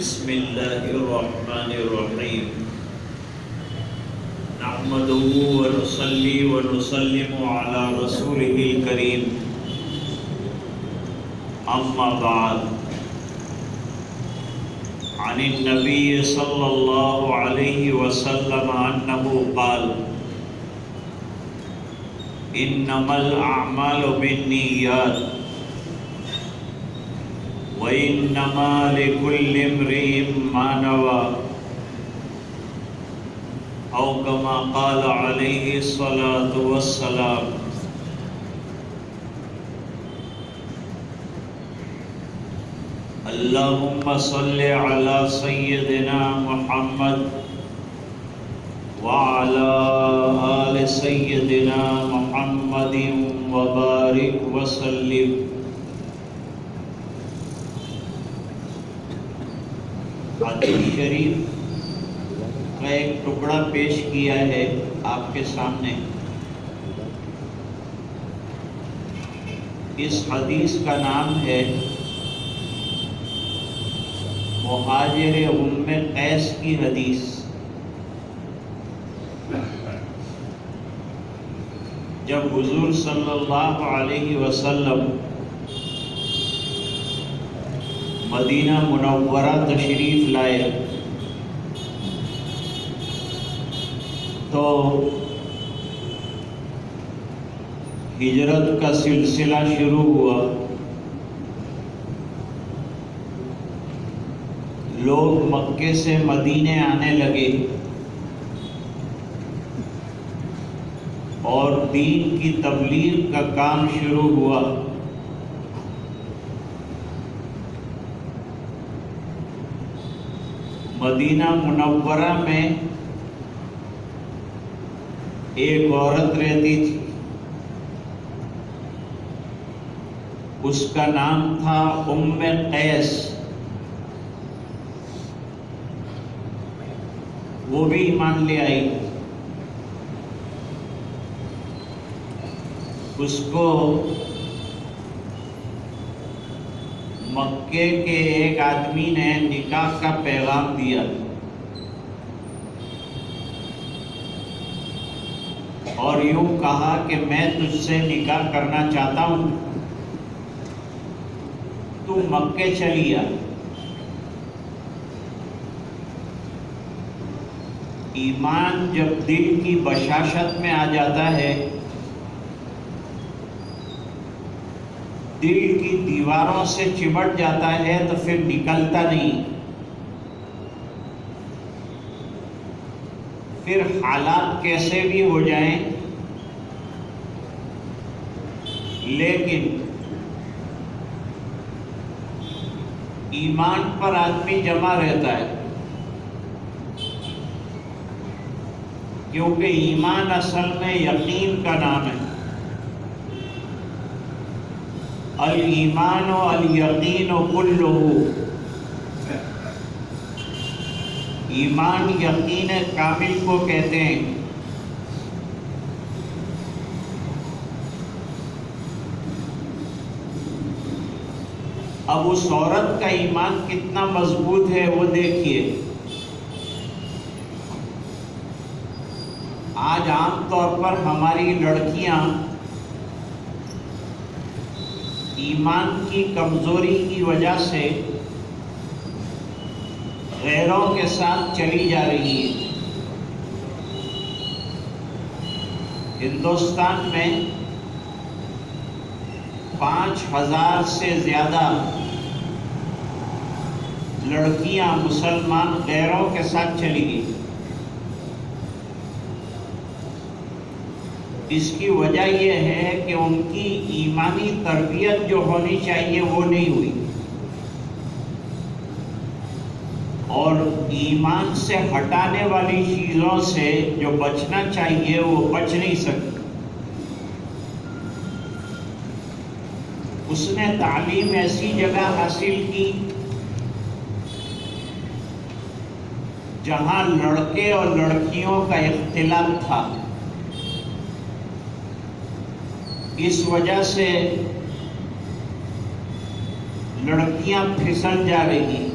بسم اللہ الرحمن الرحیم نحمده ونصلي ونسلم على رسوله الكريم اما بعد عن النبي صلی اللہ علیہ وسلم انه قال انما الاعمال بالنیات وَإِنَّمَا لِكُلِّ امْرِئٍ مَّا نَوَىٰ أَوْ كَمَا قَالَ عَلَيْهِ الصَّلَاةُ وَالسَّلَامُ۔ اللهم صل على سيدنا محمد وعلى آل سيدنا محمد وبارك وسلم۔ حدیث شریف کا ایک ٹکڑا پیش کیا ہے آپ کے سامنے۔ اس حدیث کا نام ہے مہاجر ام قیس کی حدیث۔ جب حضور صلی اللہ علیہ وسلم مدینہ منورہ تشریف لائے تو ہجرت کا سلسلہ شروع ہوا۔ لوگ مکے سے مدینے آنے لگے اور دین کی تبلیغ کا کام شروع ہوا۔ مدینہ منورہ میں ایک عورت رہتی تھی، اس کا نام تھا ام قیس۔ وہ بھی ایمان لے آئی۔ اس کو مکے کے ایک آدمی نے نکاح کا پیغام دیا اور یوں کہا کہ میں تجھ سے نکاح کرنا چاہتا ہوں، تو مکے چلی آ۔ ایمان جب دل کی بشاشت میں آ جاتا ہے، دل کی دیواروں سے چمٹ جاتا ہے تو پھر نکلتا نہیں۔ پھر حالات کیسے بھی ہو جائیں لیکن ایمان پر آدمی جمع رہتا ہے، کیونکہ ایمان اصل میں یقین کا نام ہے۔ الایمان و الیقین کلہ، ایمان یقین کامل کو کہتے ہیں۔ اب اس عورت کا ایمان کتنا مضبوط ہے وہ دیکھیے۔ آج عام طور پر ہماری لڑکیاں ایمان کی کمزوری کی وجہ سے غیروں کے ساتھ چلی جا رہی ہیں۔ ہندوستان میں 5000 سے زیادہ لڑکیاں مسلمان غیروں کے ساتھ چلی گئی۔ اس کی وجہ یہ ہے کہ ان کی ایمانی تربیت جو ہونی چاہیے وہ نہیں ہوئی، اور ایمان سے ہٹانے والی چیزوں سے جو بچنا چاہیے وہ بچ نہیں سکتی۔ اس نے تعلیم ایسی جگہ حاصل کی جہاں لڑکے اور لڑکیوں کا اختلاط تھا۔ اس وجہ سے لڑکیاں پھسل جا رہی ہیں۔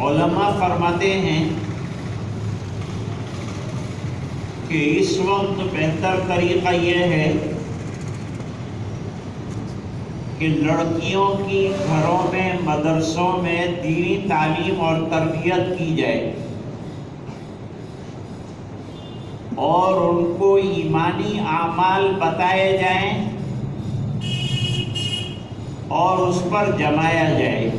علماء فرماتے ہیں کہ اس وقت بہتر طریقہ یہ ہے کہ لڑکیوں کی گھروں میں مدرسوں میں دینی تعلیم اور تربیت کی جائے اور ان کو ایمانی اعمال بتائے جائیں اور اس پر جمایا جائے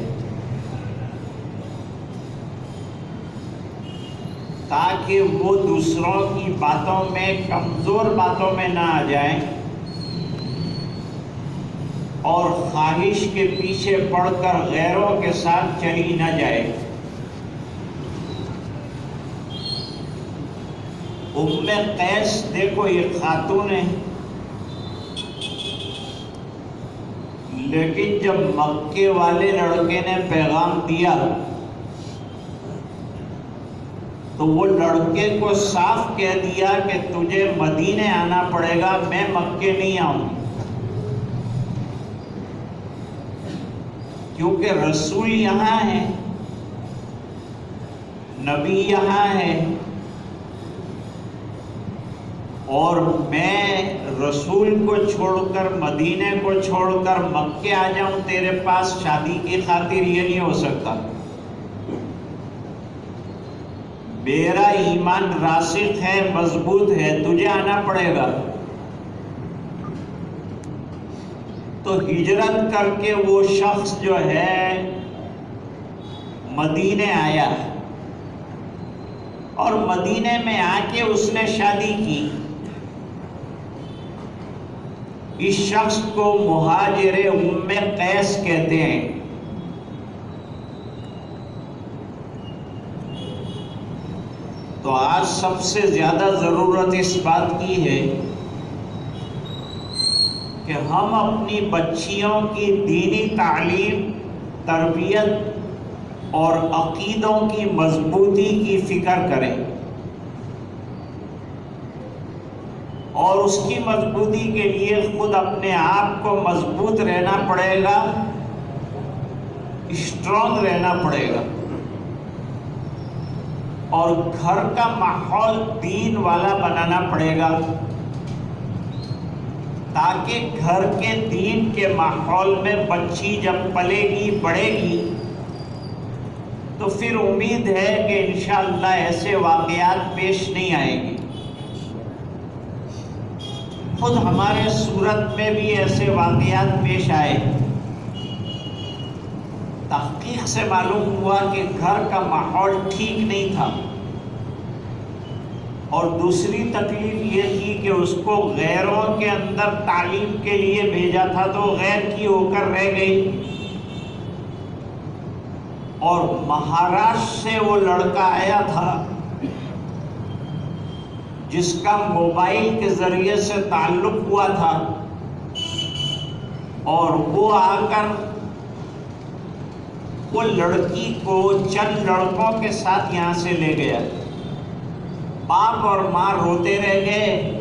تاکہ وہ دوسروں کی باتوں میں کمزور باتوں میں نہ آ جائیں اور خواہش کے پیچھے پڑ کر غیروں کے ساتھ چلی نہ جائے۔ ام قیس دیکھو یہ خاتون ہے، لیکن جب مکے والے لڑکے نے پیغام دیا تو وہ لڑکے کو صاف کہہ دیا کہ تجھے مدینے آنا پڑے گا، میں مکے نہیں آؤں، کیونکہ رسول یہاں ہے، نبی یہاں ہے، اور میں رسول کو چھوڑ کر مدینے کو چھوڑ کر مکے آ جاؤں تیرے پاس شادی کی خاطر، یہ نہیں ہو سکتا، میرا ایمان راسخ ہے، مضبوط ہے، تجھے آنا پڑے گا۔ تو ہجرت کر کے وہ شخص جو ہے مدینے آیا اور مدینے میں آ کے اس نے شادی کی۔ اس شخص کو مہاجر ام قیس کہتے ہیں۔ تو آج سب سے زیادہ ضرورت اس بات کی ہے کہ ہم اپنی بچیوں کی دینی تعلیم، تربیت اور عقیدوں کی مضبوطی کی فکر کریں، اور اس کی مضبوطی کے لیے خود اپنے آپ کو مضبوط رہنا پڑے گا، اسٹرانگ رہنا پڑے گا، اور گھر کا ماحول دین والا بنانا پڑے گا، تاکہ گھر کے دین کے ماحول میں بچی جب پلے گی، بڑھے گی، تو پھر امید ہے کہ انشاءاللہ ایسے واقعات پیش نہیں آئیں گے۔ خود ہمارے صورت میں بھی ایسے واقعات پیش آئے۔ تحقیق سے معلوم ہوا کہ گھر کا ماحول ٹھیک نہیں تھا، اور دوسری تکلیف یہ تھی کہ اس کو غیروں کے اندر تعلیم کے لیے بھیجا تھا تو غیر کی ہو کر رہ گئی، اور مہاراشٹر سے وہ لڑکا آیا تھا جس کا موبائل کے ذریعے سے تعلق ہوا تھا، اور وہ آ کر وہ لڑکی کو چند لڑکوں کے ساتھ یہاں سے لے گیا۔ باپ اور ماں روتے رہ گئے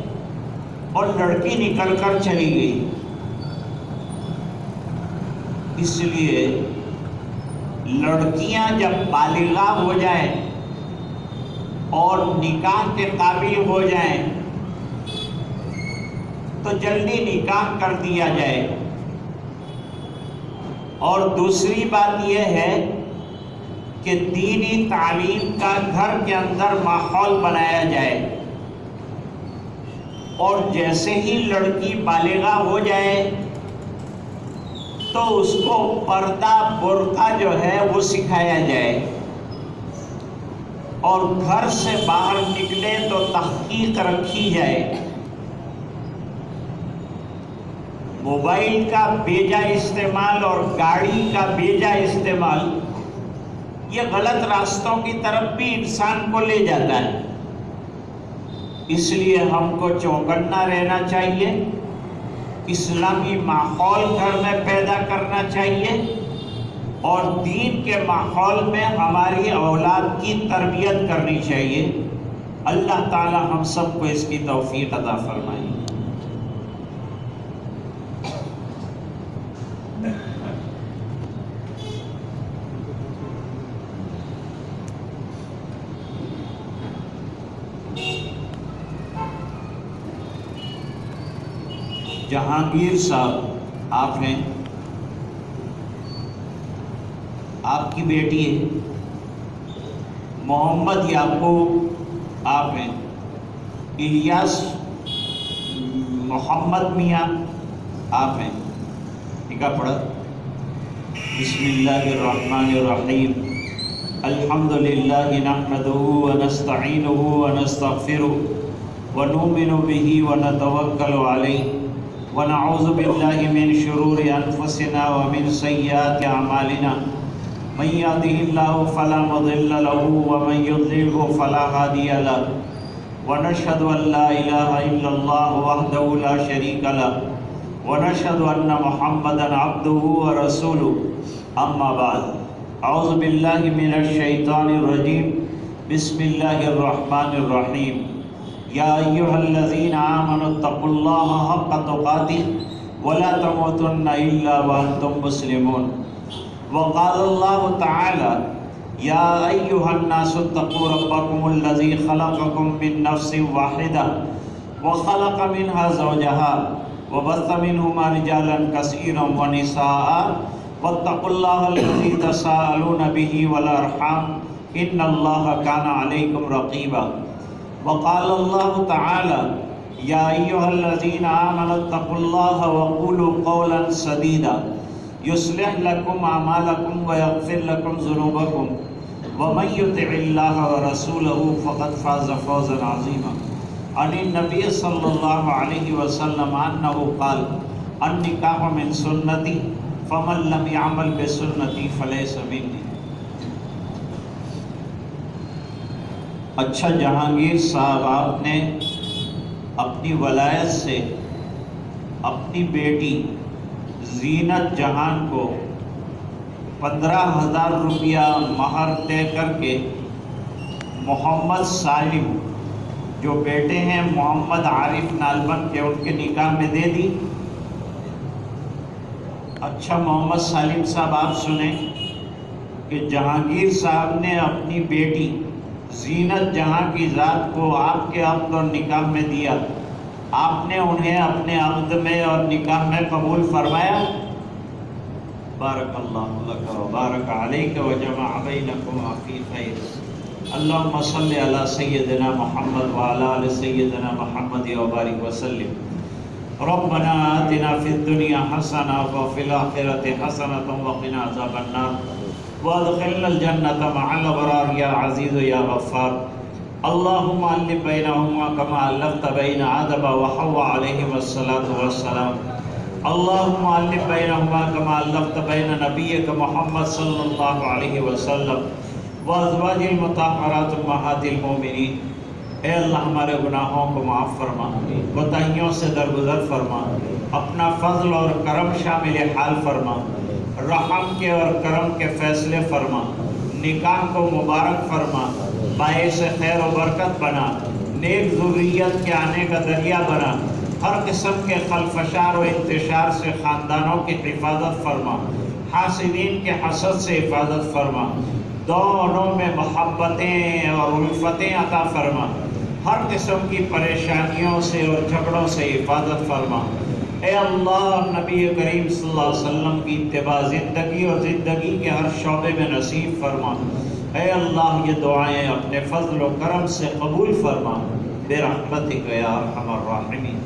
اور لڑکی نکل کر چلی گئی۔ اس لیے لڑکیاں جب بالغہ ہو جائیں اور نکاح کے قابل ہو جائیں تو جلدی نکاح کر دیا جائے۔ اور دوسری بات یہ ہے کہ دینی تعلیم کا گھر کے اندر ماحول بنایا جائے، اور جیسے ہی لڑکی بالغہ ہو جائے تو اس کو پردہ برقع جو ہے وہ سکھایا جائے، اور گھر سے باہر نکلے تو تحقیق رکھی جائے۔ موبائل کا بیجا استعمال اور گاڑی کا بیجا استعمال یہ غلط راستوں کی طرف بھی انسان کو لے جاتا ہے۔ اس لیے ہم کو چوکنا رہنا چاہیے، اسلامی ماحول گھر میں پیدا کرنا چاہیے، اور دین کے ماحول میں ہماری اولاد کی تربیت کرنی چاہیے۔ اللہ تعالی ہم سب کو اس کی توفیق عطا فرمائے۔ جہانگیر صاحب آپ ہیں، آپ کی بیٹی ہے۔ محمد یعقوب آپ ہیں۔ الیاس محمد میاں آپ ہیں۔ نکاح پڑھا۔ بسم اللہ الرحمن الرحیم۔ الحمدللہ نحمدہ ونستعینہ ونستغفرہ ونؤمن بہ ونتوکل علیہ ونعوذ باللہ من شرور انفسنا ومن سیئات اعمالنا من یهده اللہ فلا مضل له ومن یضللہ فلا ہادی له ونشهد ان لا الہ الا اللہ وحدہ لا شریک له ونشهد ان محمدا عبدہ ورسولہ اما بعد اعوذ باللہ من الشیطان الرجیم بسم اللہ الرحمن الرحیم یا ایہا الذین آمنوا اتقوا اللہ حق تقاتہ ولا تموتن الا وانتم مسلمون وقال اللہ تعالی یا ایہا الناس اتقوا ربکم الذی خلقکم من نفس واحدہ وخلق منها زوجها وبث منهما رجالا كثيرا ونساء واتقوا الله الذي تساءلون به والارحام ان الله كان عليكم رقيبا وقال الله تعالى يا أيها الذين آمنوا اتقوا الله وقولوا قولا سديدا يصلح لكم أعمالكم ويغفر لكم ذنوبكم ومن يطع الله ورسوله فقد فاز فوزا عظيما عن النبي صلى الله عليه وسلم أنه قال النكاح من سنتي فمن لم يعمل بسنتي فليس مني۔ اچھا جہانگیر صاحب، آپ نے اپنی ولایت سے اپنی بیٹی زینت جہان کو 15,000 روپیہ مہر طے کر کے محمد سالم جو بیٹے ہیں محمد عارف نالبن کے، ان کے نکاح میں دے دی۔ اچھا محمد سالم صاحب، آپ سنیں کہ جہانگیر صاحب نے اپنی بیٹی زینت جہاں کی ذات کو آپ کے عقد اور نکاح میں دیا، آپ نے انہیں اپنے عقد میں اور نکاح میں قبول فرمایا؟ بارک اللہ لک و بارک علیک و جمع بینکما فی خیر۔ اللہم صلی علی سیدنا محمد وعلی آل سیدنا محمد وبارک وسلم۔ ربنا آتنا فی الدنیا حسنہ وفی الآخرۃ حسنۃ وقنا عذاب النار وادخلنا الجنة مع الابرار یا عزیز یا غفار۔ اللہم علم بینہما کما علمت بین آدم و حواء علیہم الصلاة والسلام۔ اللہم علم بینہما کما علمت بین نبیک محمد صلی اللہ علیہ وسلم وازواج المطہرات امہات المومنین۔ اے اللہ ہمارے گناہوں کو معاف فرما، کوتاہیوں سے درگزر فرما، اپنا فضل اور کرم شامل حال فرما، رحم کے اور کرم کے فیصلے فرما، نکاح کو مبارک فرما، باعث خیر و برکت بنا، نیک ذریت کے آنے کا ذریعہ بنا، ہر قسم کے خلفشار و انتشار سے خاندانوں کی حفاظت فرما، حاسدین کے حسد سے حفاظت فرما، دونوں میں محبتیں اور الفتیں عطا فرما، ہر قسم کی پریشانیوں سے اور جھگڑوں سے حفاظت فرما۔ اے اللہ، نبی کریم صلی اللہ علیہ وسلم کی اتباع زندگی اور زندگی کے ہر شعبے میں نصیب فرما۔ اے اللہ، یہ دعائیں اپنے فضل و کرم سے قبول فرما برحمتک یا ارحم الراحمین۔